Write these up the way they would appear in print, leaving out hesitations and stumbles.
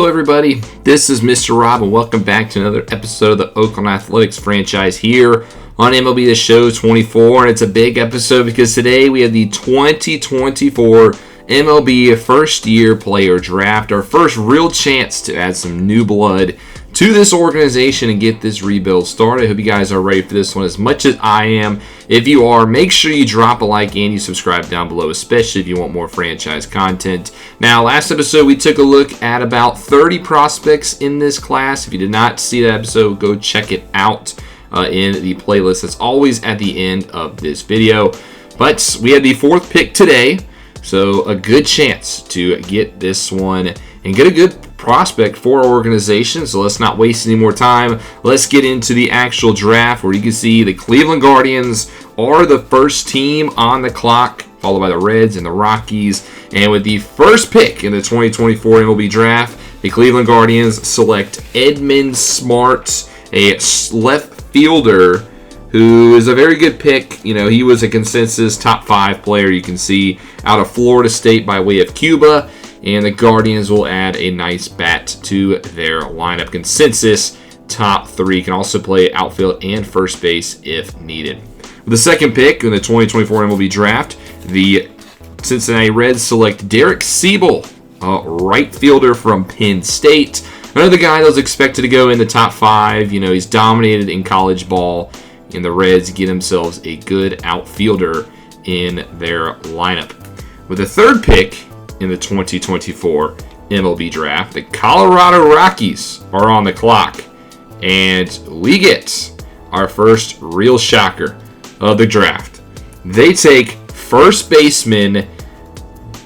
everybody. This is Mr. Rob, and welcome back to another episode of the Oakland Athletics franchise here on MLB The Show 24. And it's a big episode because today we have the 2024 MLB First Year Player Draft, our first real chance to add some new blood to this organization and get this rebuild started. I hope you guys are ready for this one as much as I am. If you are, make sure you drop a like and you subscribe down below, especially if you want more franchise content. Now, last episode we took a look at about 30 prospects in this class. If you did not see that episode, go check it out in the playlist that's always at the end of this video. But we had the fourth pick today, so a good chance to get this one and get a good prospect for our organization. So let's not waste any more time. Let's get into the actual draft, where you can see the Cleveland Guardians are the first team on the clock, followed by the Reds and the Rockies. And with the first pick in the 2024 MLB draft, the Cleveland Guardians select Edmund Smart, a left fielder who is a very good pick. You know, he was a consensus top 5 player, you can see, out of Florida State by way of Cuba. And the Guardians will add a nice bat to their lineup. Consensus top 3. Can also play outfield and first base if needed. With the second pick in the 2024 MLB draft, the Cincinnati Reds select Derek Siebel, a right fielder from Penn State. Another guy that was expected to go in the top 5. You know, he's dominated in college ball, and the Reds get themselves a good outfielder in their lineup. With the third pick in the 2024 MLB draft, the Colorado Rockies are on the clock, and we get our first real shocker of the draft. They take first baseman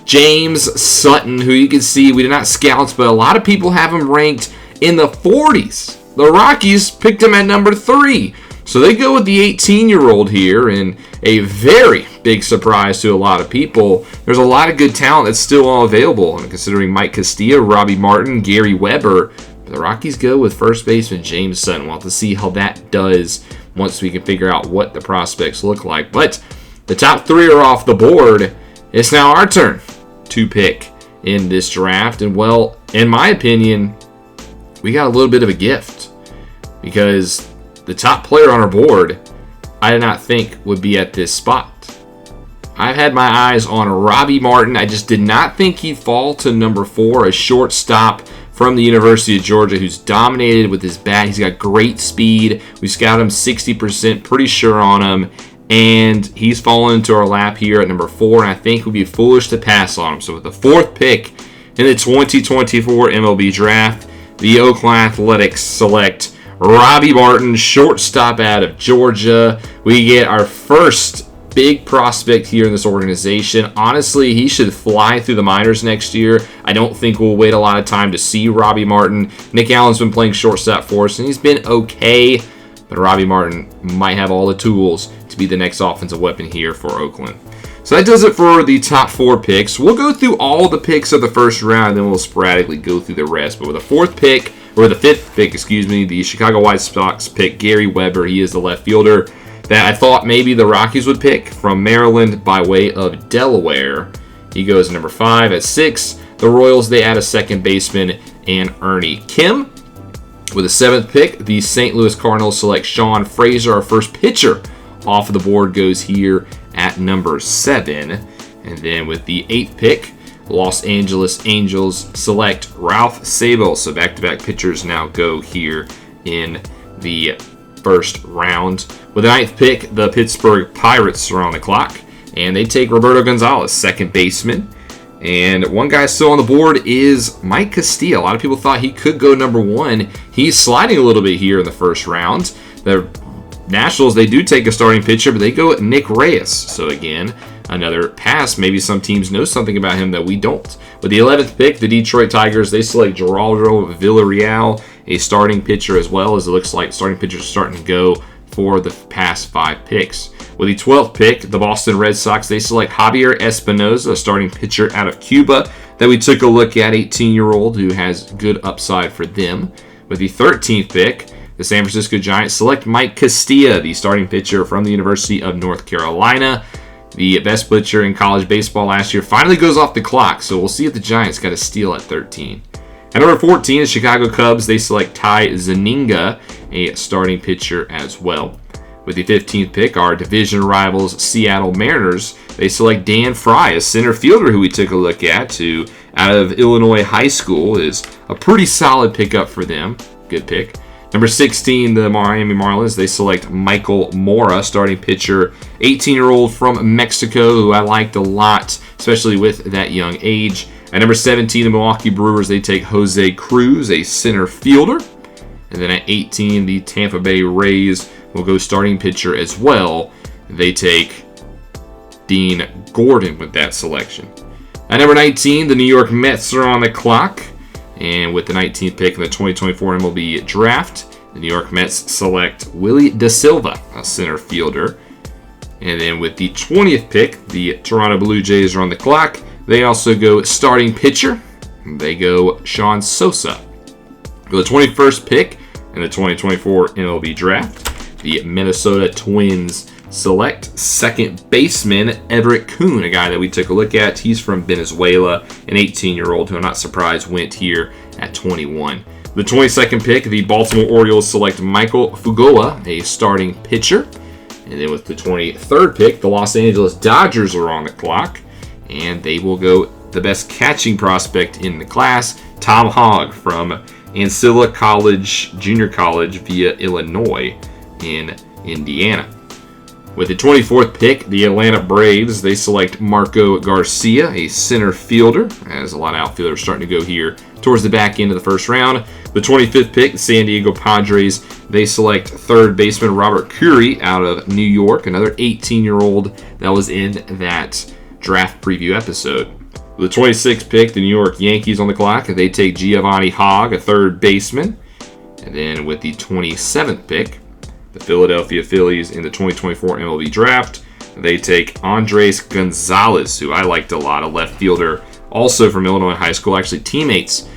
James Sutton, who you can see we did not scout, but a lot of people have him ranked in the 40s. The Rockies picked him at number 3. So they go with the 18-year-old here, and a very big surprise to a lot of people. There's a lot of good talent that's still all available. I'm considering Mike Castillo, Robbie Martin, Gary Weber. But the Rockies go with first baseman James Sutton. We'll have to see how that does once we can figure out what the prospects look like. But the top 3 are off the board. It's now our turn to pick in this draft. And, well, in my opinion, we got a little bit of a gift, because the top player on our board, I did not think would be at this spot. I've had my eyes on Robbie Martin. I just did not think he'd fall to number 4, a shortstop from the University of Georgia who's dominated with his bat. He's got great speed. We scouted him 60%, pretty sure on him. And he's fallen into our lap here at number 4, and I think we'd be foolish to pass on him. So with the fourth pick in the 2024 MLB draft, the Oakland Athletics select Robbie Martin, shortstop out of Georgia. We get our first big prospect here in this organization. Honestly, he should fly through the minors next year. I don't think we'll wait a lot of time to see Robbie Martin. Nick Allen's been playing shortstop for us, and he's been okay. But Robbie Martin might have all the tools to be the next offensive weapon here for Oakland. So that does it for the top 4 picks. We'll go through all the picks of the first round, and then we'll sporadically go through the rest. But with the fifth pick, the Chicago White Sox pick Gary Weber. He is the left fielder that I thought maybe the Rockies would pick from Maryland by way of Delaware. He goes number 5. At 6, the Royals, they add a second baseman and Ernie Kim. With the 7th pick, the St. Louis Cardinals select Sean Frazier. Our first pitcher off of the board goes here at number 7. And then with the 8th pick, Los Angeles Angels select Ralph Sable. So back-to-back pitchers now go here in the first round. With the 9th pick, the Pittsburgh Pirates are on the clock, and they take Roberto Gonzalez, second baseman. And one guy still on the board is Mike Castillo. A lot of people thought he could go number 1. He's sliding a little bit here in the first round. The Nationals, they do take a starting pitcher, but they go with Nick Reyes. So again, another pass. Maybe some teams know something about him that we don't. With the 11th pick, the Detroit Tigers, they select Geraldo Villarreal, a starting pitcher, as well as it looks like starting pitchers are starting to go for the past 5 picks. With the 12th pick, the Boston Red Sox, they select Javier Espinoza, a starting pitcher out of Cuba that we took a look at, 18-year-old who has good upside for them. With the 13th pick, the San Francisco Giants select Mike Castillo, the starting pitcher from the University of North Carolina. The best pitcher in college baseball last year finally goes off the clock, so we'll see if the Giants got a steal at 13. At number 14, the Chicago Cubs, they select Ty Zeninga, a starting pitcher as well. With the 15th pick, our division rivals, Seattle Mariners, they select Dan Fry, a center fielder who we took a look at, who out of Illinois High School is a pretty solid pickup for them. Good pick. Number 16, the Miami Marlins, they select Michael Mora, starting pitcher, 18-year-old from Mexico, who I liked a lot, especially with that young age. At number 17, the Milwaukee Brewers, they take Jose Cruz, a center fielder. And then at 18, the Tampa Bay Rays will go starting pitcher as well. They take Dean Gordon with that selection. At number 19, the New York Mets are on the clock. And with the 19th pick in the 2024 MLB draft, the New York Mets select Willie Da Silva, a center fielder. And then with the 20th pick, the Toronto Blue Jays are on the clock. They also go starting pitcher. They go Sean Sosa. For the 21st pick in the 2024 MLB draft, the Minnesota Twins select second baseman Everett Kuhn, a guy that we took a look at. He's from Venezuela, an 18-year-old who I'm not surprised went here at 21. The 22nd pick, the Baltimore Orioles select Michael Fugoa, a starting pitcher. And then with the 23rd pick, the Los Angeles Dodgers are on the clock. And they will go the best catching prospect in the class, Tom Hogg from Ancilla College, Junior College via Illinois in Indiana. With the 24th pick, the Atlanta Braves, they select Marco Garcia, a center fielder, as a lot of outfielders starting to go here towards the back end of the first round. The 25th pick, the San Diego Padres, they select third baseman Robert Curry out of New York, another 18-year-old that was in that draft preview episode. With the 26th pick, the New York Yankees on the clock, they take Giovanni Hogg, a third baseman. And then with the 27th pick, the Philadelphia Phillies in the 2024 MLB draft, they take Andres Gonzalez, who I liked a lot, a left fielder, also from Illinois High School, actually teammates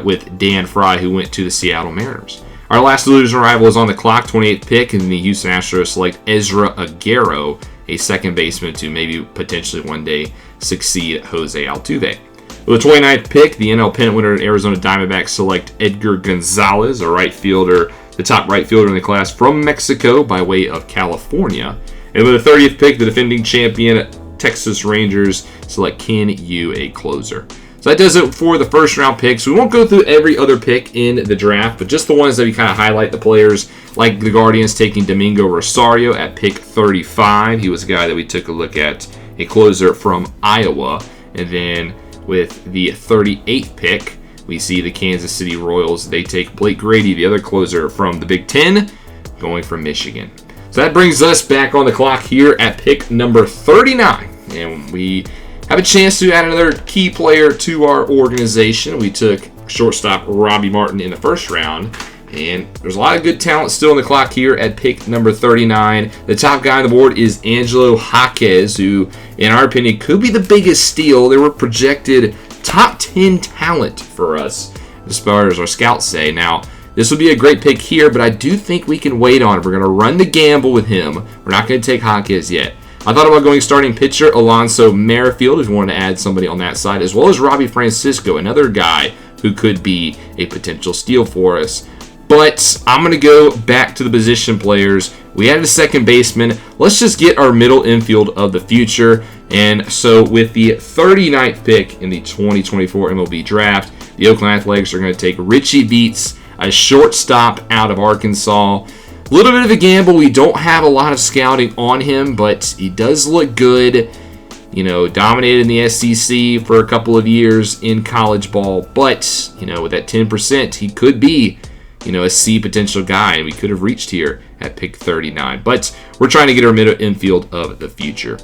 with Dan Fry, who went to the Seattle Mariners. Our last division rival is on the clock, 28th pick, and the Houston Astros select Ezra Aguero, a second baseman to maybe potentially one day succeed Jose Altuve. With the 29th pick, the NL pennant winner Arizona Diamondbacks select Edgar Gonzalez, a right fielder, the top right fielder in the class from Mexico by way of California. And with the 30th pick, the defending champion Texas Rangers select Ken Yu, a closer. So that does it for the first round picks. We won't go through every other pick in the draft, but just the ones that we kind of highlight the players, like the Guardians taking Domingo Rosario at pick 35. He was a guy that we took a look at, a closer from Iowa. And then with the 38th pick, we see the Kansas City Royals. They take Blake Grady, the other closer from the Big Ten, going from Michigan. So that brings us back on the clock here at pick number 39. And we have a chance to add another key player to our organization. We took shortstop Robbie Martin in the first round. And there's a lot of good talent still on the clock here at pick number 39. The top guy on the board is Angelo Jaquez, who, in our opinion, could be the biggest steal. They were projected top 10 talent for us, as far as our scouts say. Now, this would be a great pick here, but I do think we can wait on it. We're going to run the gamble with him. We're not going to take Jaquez yet. I thought about going starting pitcher Alonso Merrifield, if you wanted to add somebody on that side, as well as Robbie Francisco, another guy who could be a potential steal for us. But I'm going to go back to the position players. We added a second baseman. Let's just get our middle infield of the future. And so with the 39th pick in the 2024 MLB draft, the Oakland Athletics are going to take Richie Beats, a shortstop out of Arkansas. A little bit of a gamble. We don't have a lot of scouting on him, but he does look good. You know, dominated in the SEC for a couple of years in college ball. But, you know, with that 10%, he could be, you know, a C potential guy, and we could have reached here at pick 39. But we're trying to get our middle infield of the future.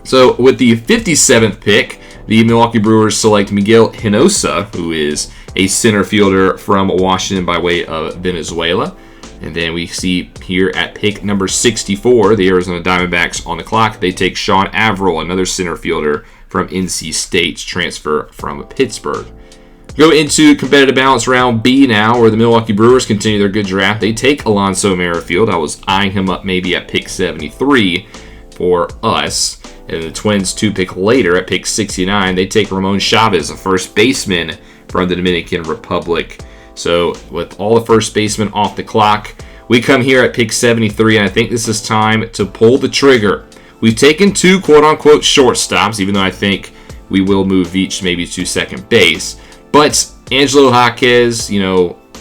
So with the 57th pick, the Milwaukee Brewers select Miguel Hinojosa, who is a center fielder from Washington by way of Venezuela. And then we see here at pick number 64, the Arizona Diamondbacks on the clock. They take Sean Averill, another center fielder from NC State's transfer from Pittsburgh. Go into competitive balance round B now, where the Milwaukee Brewers continue their good draft. They take Alonso Merrifield. I was eyeing him up maybe at pick 73 for us. And the Twins 2 pick later at pick 69, they take Ramon Chavez, a first baseman from the Dominican Republic. So with all the first basemen off the clock, we come here at pick 73, and I think this is time to pull the trigger. We've taken 2 quote-unquote shortstops, even though I think we will move Veach maybe to second base. But Angelo Jaquez,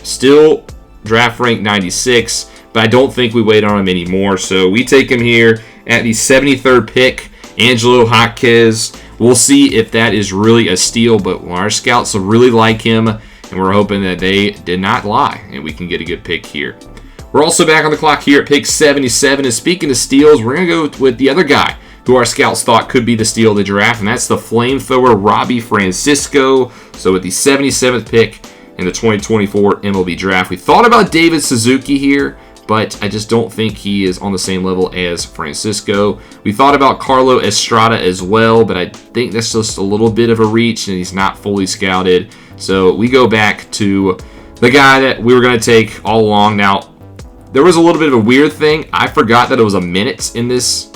still draft rank 96, but I don't think we wait on him anymore. So we take him here at the 73rd pick, Angelo Jaquez. We'll see if that is really a steal, but our scouts really like him, and we're hoping that they did not lie, and we can get a good pick here. We're also back on the clock here at pick 77, and speaking of steals, we're going to go with the other guy who our scouts thought could be the steal of the draft, and that's the flamethrower Robbie Francisco. So with the 77th pick in the 2024 MLB draft, we thought about David Suzuki here, but I just don't think he is on the same level as Francisco. We thought about Carlo Estrada as well, but I think that's just a little bit of a reach, and he's not fully scouted. So we go back to the guy that we were going to take all along. Now, there was a little bit of a weird thing. I forgot that it was a minute in this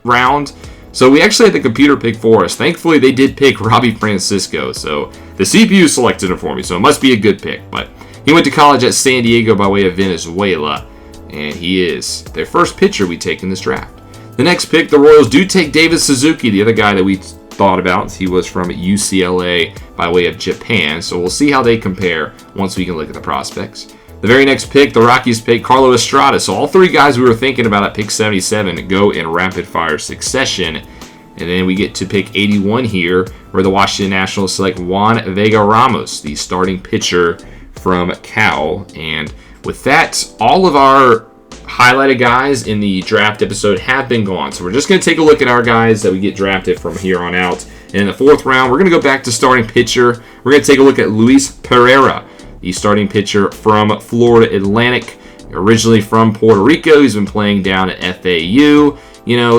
round. So we actually had the computer pick for us. Thankfully, they did pick Robbie Francisco. So the CPU selected him for me. So it must be a good pick. But he went to college at San Diego by way of Venezuela. And he is their first pitcher we take in this draft. The next pick, the Royals do take David Suzuki, the other guy that we thought about. He was from UCLA by way of Japan. So we'll see how they compare once we can look at the prospects. The very next pick, the Rockies pick Carlo Estrada. So all 3 guys we were thinking about at pick 77 go in rapid-fire succession. And then we get to pick 81 here, where the Washington Nationals select Juan Vega Ramos, the starting pitcher from Cal. And with that, all of our highlighted guys in the draft episode have been gone. So we're just going to take a look at our guys that we get drafted from here on out. And in the 4th round, we're going to go back to starting pitcher. We're going to take a look at Luis Pereira, the starting pitcher from Florida Atlantic, originally from Puerto Rico. He's been playing down at FAU.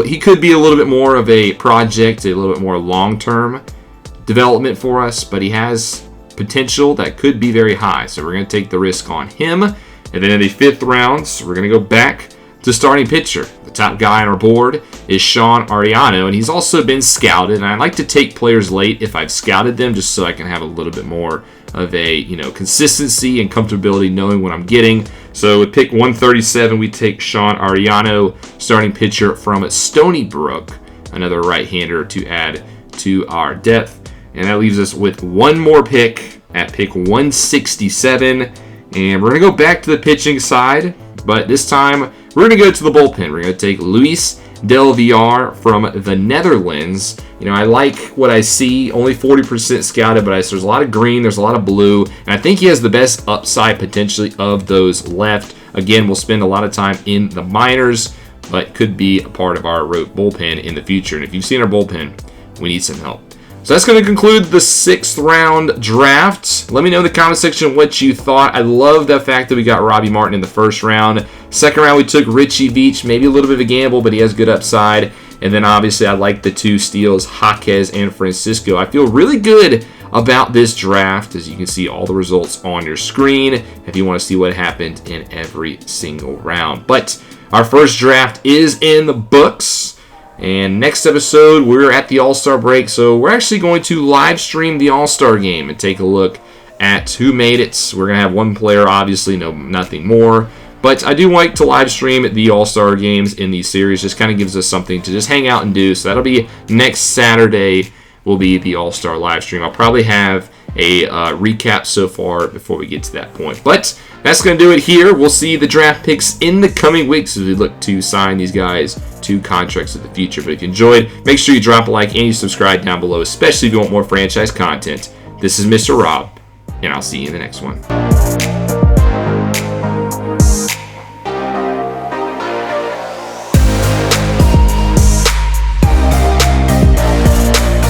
He could be a little bit more of a project, a little bit more long-term development for us, but he has potential that could be very high. So we're going to take the risk on him. And then in the 5th round, we're going to go back to starting pitcher. The top guy on our board is Sean Ariano, and he's also been scouted. And I like to take players late if I've scouted them, just so I can have a little bit more of a consistency and comfortability knowing what I'm getting. So with pick 137, we take Sean Ariano, starting pitcher from Stony Brook, another right-hander to add to our depth. And that leaves us with one more pick at pick 167. And we're going to go back to the pitching side, but this time we're going to go to the bullpen. We're going to take Luis Del Villar from the Netherlands. I like what I see. Only 40% scouted, but there's a lot of green, there's a lot of blue, and I think he has the best upside potentially of those left. Again, we'll spend a lot of time in the minors, but could be a part of our bullpen in the future. And if you've seen our bullpen, we need some help. So that's going to conclude the 6th round draft. Let me know in the comment section what you thought. I love the fact that we got Robbie Martin in the 1st round. 2nd round, we took Richie Veach. Maybe a little bit of a gamble, but he has good upside. And then obviously I like the 2 steals, Jaquez and Francisco. I feel really good about this draft, as you can see all the results on your screen if you want to see what happened in every single round. But our first draft is in the books. And next episode, we're at the All-Star break, so we're actually going to live stream the All-Star game and take a look at who made it. We're going to have one player, obviously, nothing more. But I do like to live stream the All-Star games in these series. Just kind of gives us something to just hang out and do. So that'll be next Saturday will be the All-Star live stream. I'll probably have a recap so far before we get to that point. But that's going to do it here. We'll see the draft picks in the coming weeks as we look to sign these guys to contracts in the future. But if you enjoyed, make sure you drop a like and you subscribe down below, especially if you want more franchise content. This is Mr. Rob, and I'll see you in the next one.